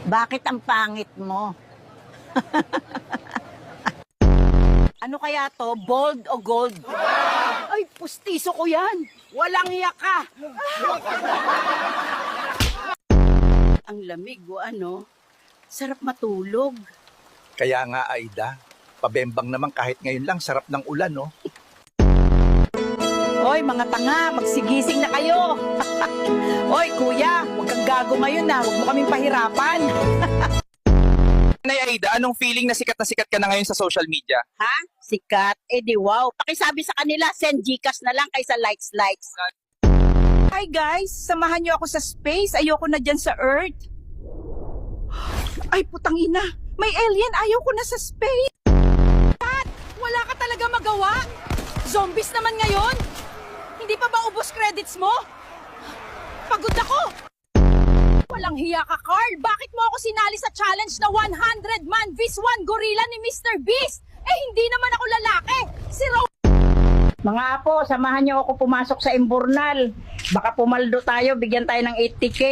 Bakit ang pangit mo? Ano kaya to? Bold o gold? Ay, pustiso ko yan. Walang hiya ka. Ang lamig o ano? Sarap matulog. Kaya nga, Aida, pabembang naman kahit ngayon lang, sarap ng ulan, no? Hoy, mga tanga, magsigising na kayo. Hoy, kuya, huwag kang gago ngayon na. Huwag mo kaming pahirapan. Nay Aida, anong feeling na sikat ka na ngayon sa social media? Ha? Sikat? Eh di wow. Pakisabi sa kanila, send Gcash na lang kaysa likes. Hi guys, samahan niyo ako sa space. Ayoko na dyan sa Earth. Ay, putang ina. May alien, ayaw ko na sa space. Wala ka talaga magawa? Zombies naman ngayon? Hindi pa ba ubos credits mo? Pagod ako. Walang hiya ka, Carl. Bakit mo ako sinali sa challenge na 100-man vs 1 gorilla ni Mr. Beast? Eh, hindi naman ako lalaki. Si Mga apo, samahan niyo ako pumasok sa Imburnal. Baka pumaldo tayo, bigyan tayo ng 80K.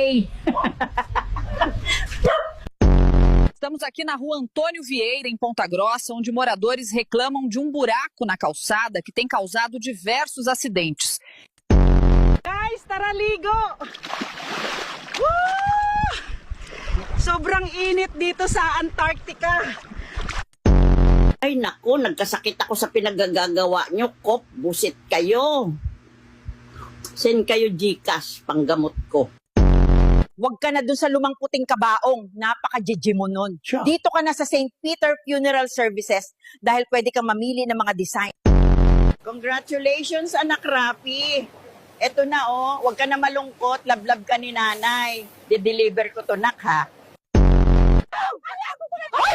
Estamos aqui na rua Antônio Vieira, em Ponta Grossa, onde moradores reclamam de um buraco na calçada que tem causado diversos acidentes. Guys, tara ligo! Woo! Sobrang init dito sa Antarctica. Ay naku, nagkasakit ako sa pinagagagawa nyo, Kop. Busit kayo. Send kayo Gcash, panggamot ko. Huwag ka na dun sa lumang puting kabaong. Napaka-jijimo nun. Sure. Dito ka na sa St. Peter Funeral Services dahil pwede kang mamili ng mga design. Congratulations, anak Rapi. Eto na oh, huwag ka na malungkot. Lablab ka ni nanay. De-deliver ko to, nak, ha? Hoy!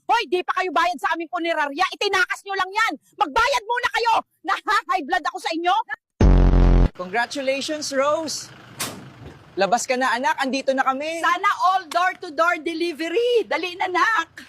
Hoy, di pa kayo bayad sa aming punerarya. Itinakas nyo lang yan. Magbayad muna kayo. High blood ako sa inyo. Congratulations, Rose! Labas ka na, anak. Andito na kami. Sana all door-to-door delivery. Dali na, nak.